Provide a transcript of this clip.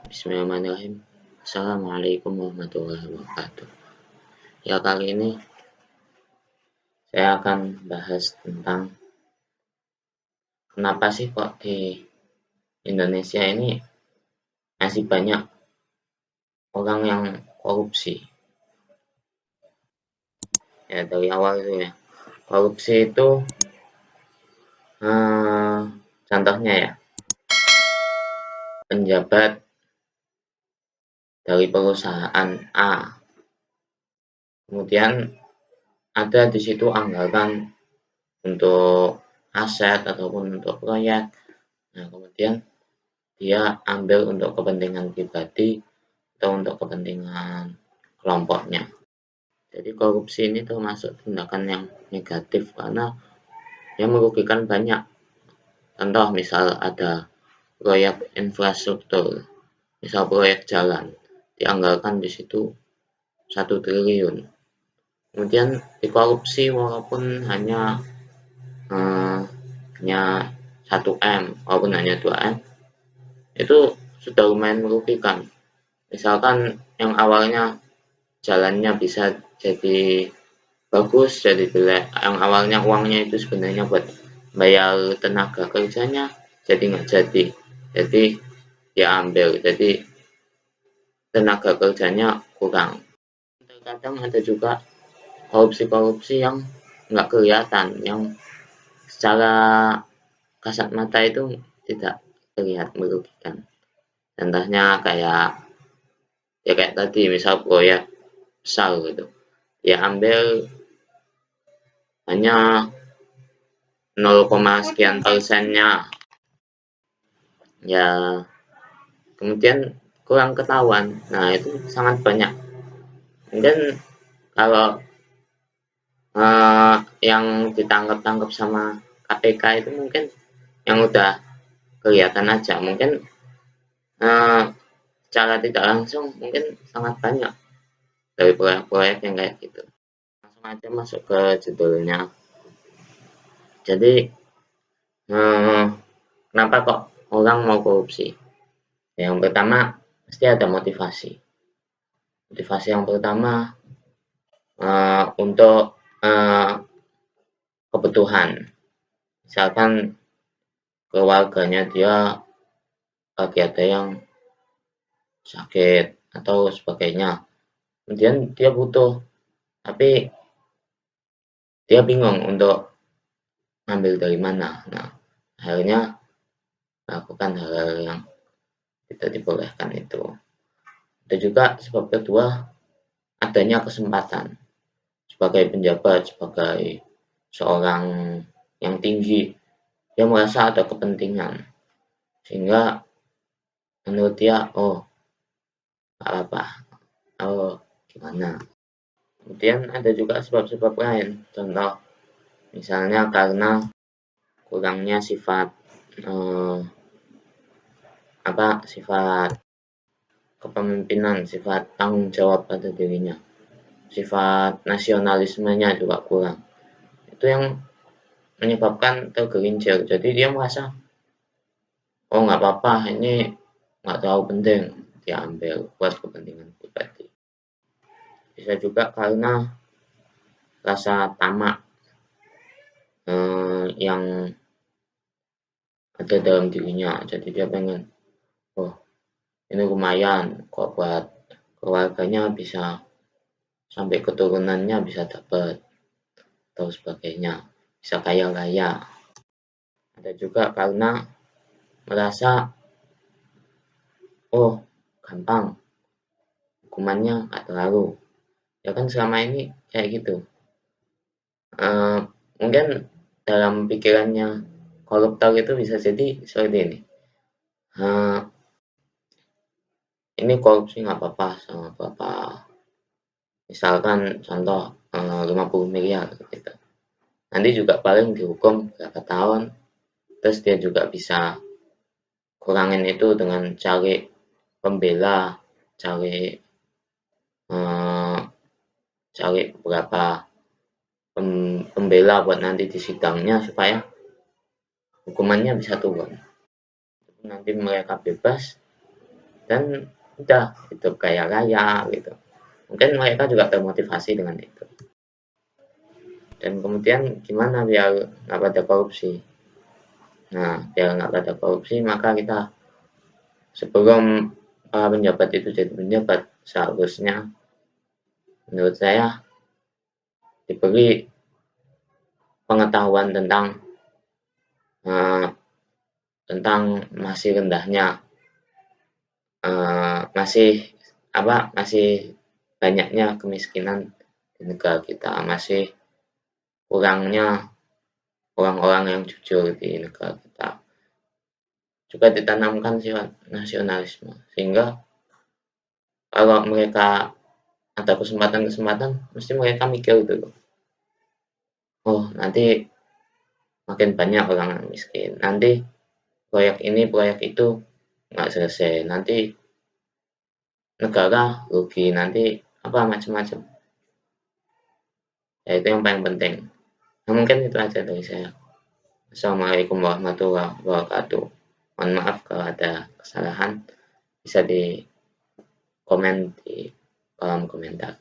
Bismillahirrahmanirrahim. Assalamualaikum warahmatullahi wabarakatuh. Ya, kali ini saya akan bahas tentang kenapa sih kok di Indonesia ini masih banyak orang yang korupsi. Ya, dari awal itu ya. Korupsi itu contohnya ya, penjabat dari perusahaan A. Kemudian ada di situ anggaran untuk aset ataupun untuk proyek. Nah, kemudian dia ambil untuk kepentingan pribadi atau untuk kepentingan kelompoknya. Jadi korupsi ini termasuk tindakan yang negatif karena dia merugikan banyak. Contoh misal ada proyek infrastruktur, misal proyek jalan, dianggarkan di situ 1 triliun. Kemudian dikorupsi walaupun hanya 1 M, walaupun hanya 2 M, itu sudah lumayan merugikan. Misalkan yang awalnya jalannya bisa jadi bagus, jadi jelek, yang awalnya uangnya itu sebenarnya buat bayar tenaga kerjanya, jadi nggak jadi dia ambil, jadi tenaga kerjanya kurang. Terkadang ada juga korupsi-korupsi yang nggak kelihatan, yang secara kasat mata itu tidak terlihat merugikan. Contohnya kayak tadi, misal proyek besar gitu, dia ambil hanya 0, sekian persennya, ya kemudian kurang ketahuan. Nah, itu sangat banyak. Mungkin kalau yang ditangkap sama KPK itu mungkin yang udah kelihatan aja, mungkin secara tidak langsung mungkin sangat banyak dari proyek-proyek yang kayak gitu. Langsung aja masuk ke judulnya. Jadi kenapa kok orang mau korupsi? Yang pertama pasti ada motivasi. Motivasi yang pertama untuk kebutuhan. Misalkan keluarganya dia lagi ada yang sakit atau sebagainya, kemudian dia butuh, tapi dia bingung untuk ngambil dari mana. Nah, akhirnya melakukan hal-hal yang tidak dibolehkan itu. Ada juga sebab kedua, adanya kesempatan. Sebagai penjabat, sebagai seorang yang tinggi, dia merasa ada kepentingan, sehingga menurut dia, oh apa, oh gimana. Kemudian ada juga sebab-sebab lain, contoh misalnya karena kurangnya sifat sifat kepemimpinan, sifat tanggung jawab pada dirinya, sifat nasionalismenya juga kurang. Itu yang menyebabkan tergelincir. Jadi dia merasa, oh nggak apa-apa, ini nggak terlalu penting, dia ambil buat kepentingan pribadi. Bisa juga karena rasa tamak yang ada dalam dirinya. Jadi dia pengen, oh ini lumayan kok buat keluarganya, bisa sampai keturunannya bisa dapat atau sebagainya, bisa kaya raya. Ada juga karena merasa, oh gampang, hukumannya nggak terlalu. Ya kan selama ini kayak gitu. Mungkin dalam pikirannya koruptor itu bisa jadi seperti ini. Ini korupsi nggak apa-apa sama berapa, misalkan contoh 50 miliar gitu. Nanti juga paling dihukum berapa tahun, terus dia juga bisa kurangin itu dengan cari pembela, cari beberapa pembela buat nanti di sidangnya supaya hukumannya bisa turun. Nanti mereka bebas, dan udah hidup kaya raya gitu. Mungkin mereka juga termotivasi dengan itu. Dan kemudian gimana biar nggak pada korupsi? Nah, biar nggak pada korupsi maka kita sebelum para penjabat itu jadi penjabat seharusnya menurut saya diberi pengetahuan uh, tentang masih rendahnya masih banyaknya kemiskinan di negara kita, masih kurangnya orang-orang yang jujur di negara kita. Juga ditanamkan sifat nasionalisme, sehingga kalau mereka ada kesempatan-kesempatan, mesti mereka mikir dulu. Oh, nanti makin banyak orang yang miskin. Nanti proyek ini, proyek itu nggak selesai. Nanti negara rugi. Nanti apa macam-macam. Ya, itu yang paling penting. Nah, mungkin itu aja dari saya. Assalamualaikum warahmatullahi wabarakatuh. Mohon maaf kalau ada kesalahan. Bisa di komen di kolom komentar.